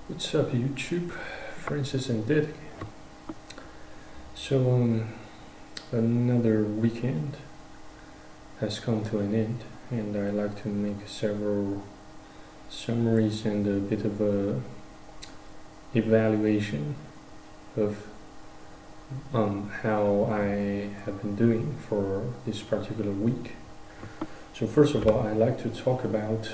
What's up, YouTube? Francis and Dick. So, another weekend has come to an end, and I like to make several summaries and a bit of a evaluation of how I have been doing for this particular week. So, first of all, I like to talk about,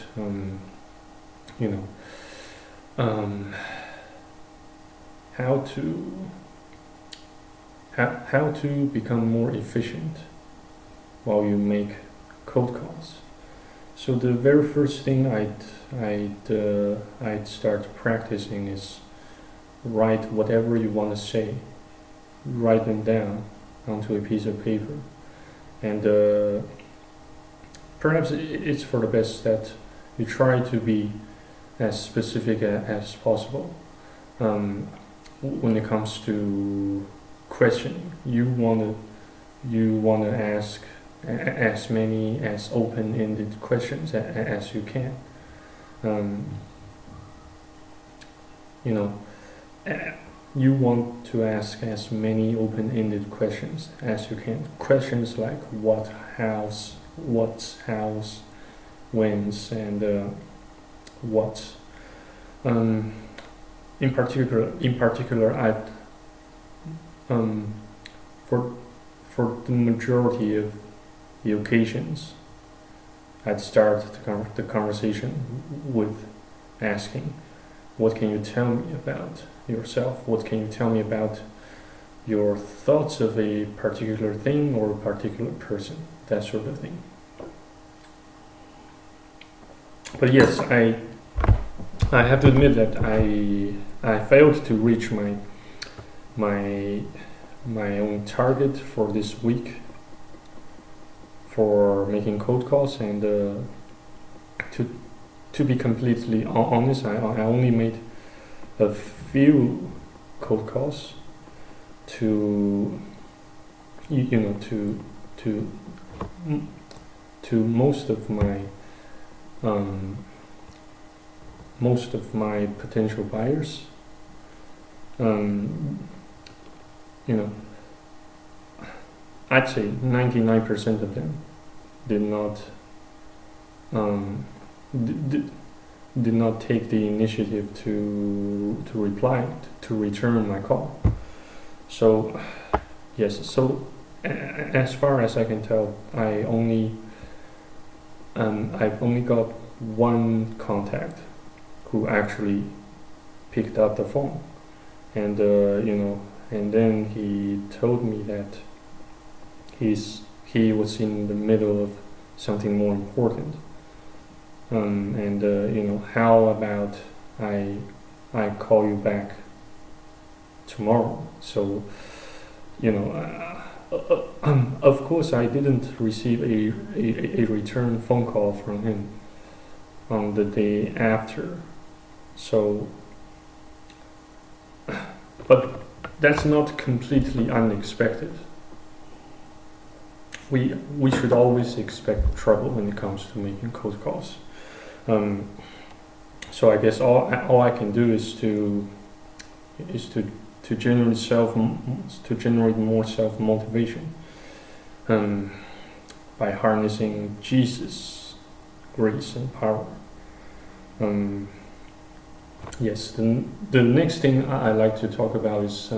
how to become more efficient while you make cold calls. So the very first thing I'd start practicing is write whatever you want to say, write them down onto a piece of paper, and perhaps it's for the best that you try to be as specific as possible. When it comes to questioning, you want to ask as many as open-ended questions as you can. You want to ask as many open-ended questions as you can. Questions like what, house, what's, house, when's, and what. In particular, I'd for the majority of the occasions, I'd start the conversation with asking, "What can you tell me about yourself? What can you tell me about your thoughts of a particular thing or a particular person?" That sort of thing. But yes, I have to admit that I failed to reach my own target for this week for making cold calls, and to be completely honest, I only made a few cold calls to most of my potential buyers. I'd say 99% of them did not take the initiative to reply, to return my call. So yes, so as far as I can tell, I've only got one contact who actually picked up the phone, and and then he told me that he was in the middle of something more important, how about I call you back tomorrow? So of course I didn't receive a return phone call from him on the day after. So, but that's not completely unexpected. We should always expect trouble when it comes to making cold calls. So I guess all I can do is to generate more self motivation by harnessing Jesus' grace and power. Yes, the next thing I like to talk about is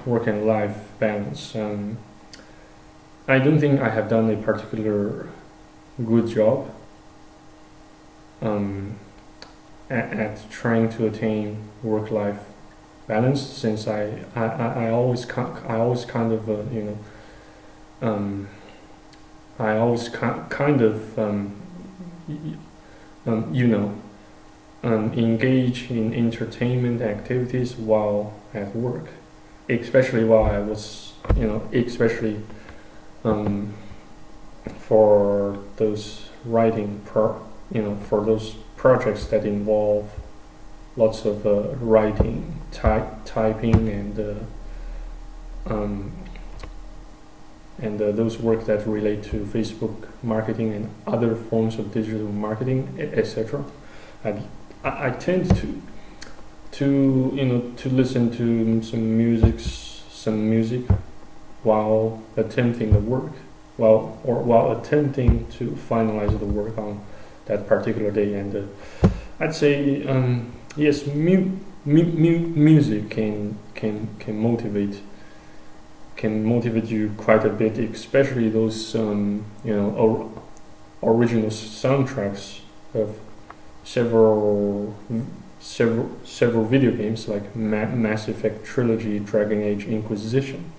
work and life balance. I don't think I have done a particular good job at trying to attain work-life balance, since I always engage in entertainment activities while at work, especially while I was, for those for those projects that involve lots of writing, typing, and those work that relate to Facebook marketing and other forms of digital marketing, etc. I tend to listen to some music while attempting the work, while attempting to finalize the work on that particular day. And I'd say yes, music can motivate you quite a bit, especially those original soundtracks of several video games like Mass Effect Trilogy, Dragon Age Inquisition,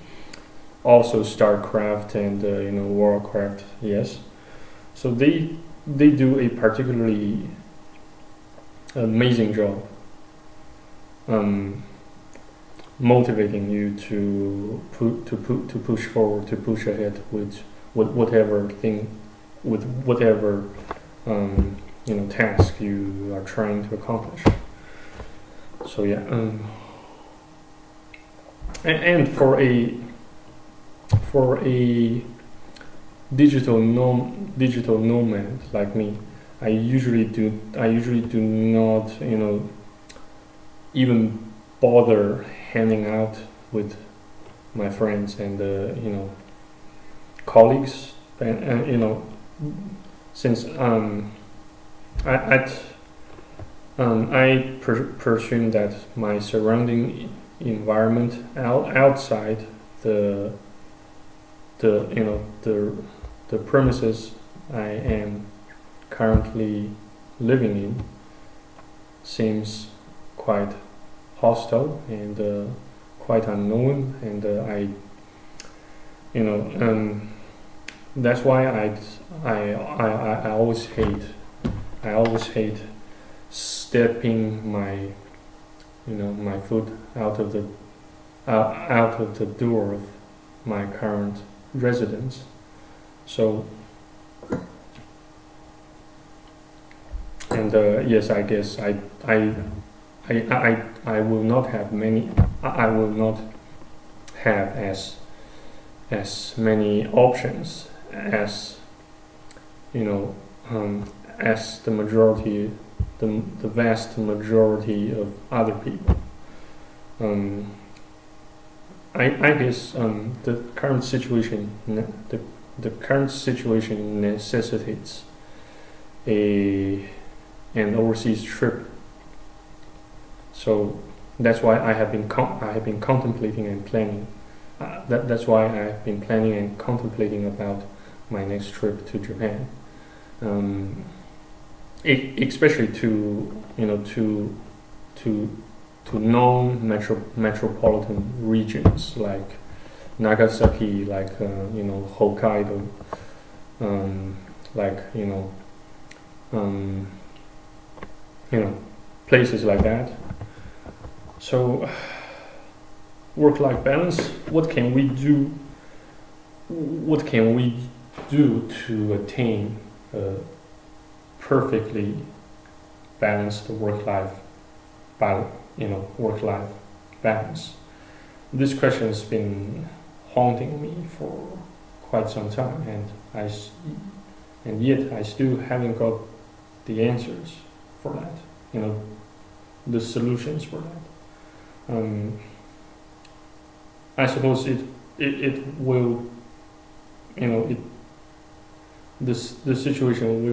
also StarCraft and Warcraft. Yes, so they do a particularly amazing job motivating you to push forward, to push ahead with whatever task you are trying to accomplish. So yeah, and for a digital nomad like me, I usually do not even bother hanging out with my friends and colleagues, and since I presume that my surrounding environment outside the premises I am currently living in seems quite hostile and quite unknown, and that's why I always hate stepping my foot out of the door of my current residence. So and yes, I guess I will not have many. I will not have as many options as as the vast majority of other people. I guess the current situation necessitates an overseas trip. So that's why I have been contemplating and planning. That's why I have been planning and contemplating about my next trip to Japan, especially to non-metropolitan regions like Nagasaki, like Hokkaido, like places like that. So work-life balance. What can we do? What can we do to attain a perfectly balanced work-life balance? This question has been haunting me for quite some time, and yet I still haven't got the answers for that. The solutions for that. I suppose it will, the situation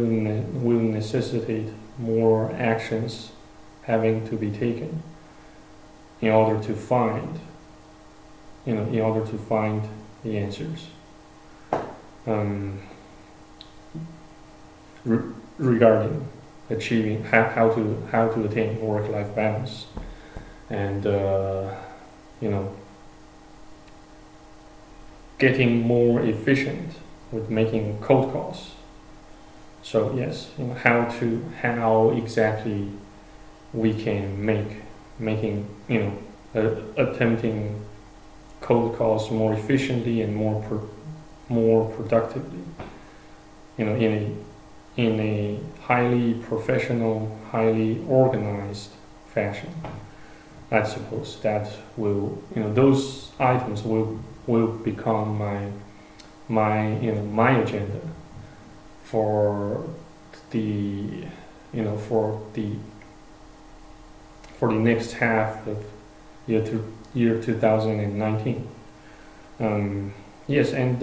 will necessitate more actions having to be taken in order to find the answers regarding achieving how to attain work-life balance, and getting more efficient with making cold calls. So yes, how exactly we can attempting cold calls more efficiently and more productively, in a highly professional, highly organized fashion. I suppose that will, those items will become my agenda for the for the next half of year 2019. Yes, and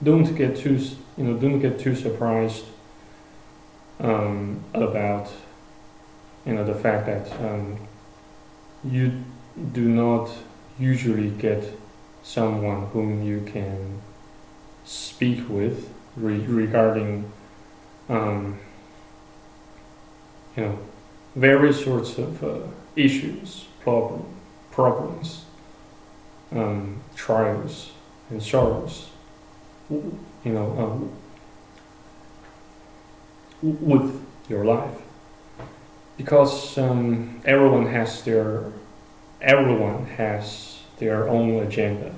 don't get too surprised about the fact that you do not usually get someone whom you can speak with regarding various sorts of issues, problems, trials and sorrows, with your life, because everyone has their own agenda,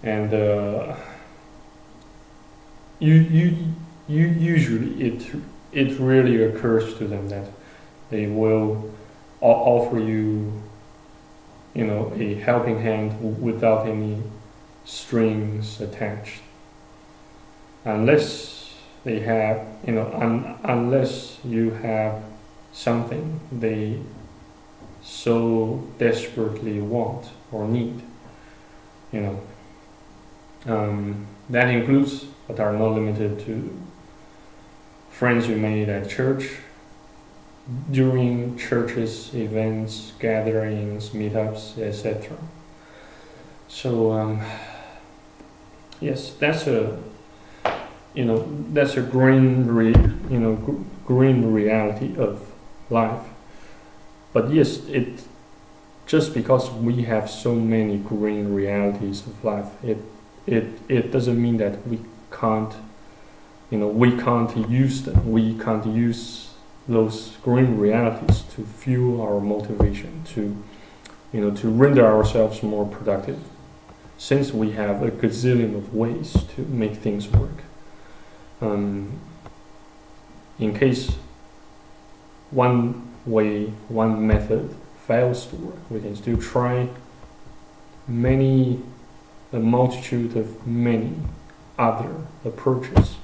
and usually it really occurs to them that they will offer you a helping hand without any strings attached, unless they have unless you have something they so desperately want or need. That includes, but are not limited to, friends you made at church, during churches, events, gatherings, meetups, etc. So yes, that's a green reality of life. But yes, just because we have so many green realities of life, it doesn't mean that we can't use them. We can't use those green realities to fuel our motivation, to render ourselves more productive, since we have a gazillion of ways to make things work. In case one method fails to work, we can still try a multitude of many other approaches.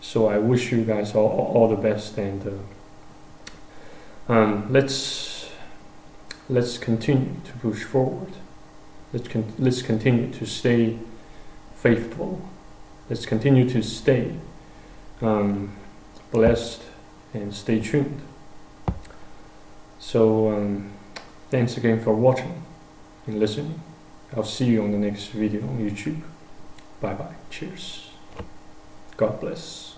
So I wish you guys all the best, and let's continue to push forward. Let's continue to stay faithful. Let's continue to stay blessed and stay tuned. So thanks again for watching and listening. I'll see you on the next video on YouTube. Bye bye. Cheers. God bless.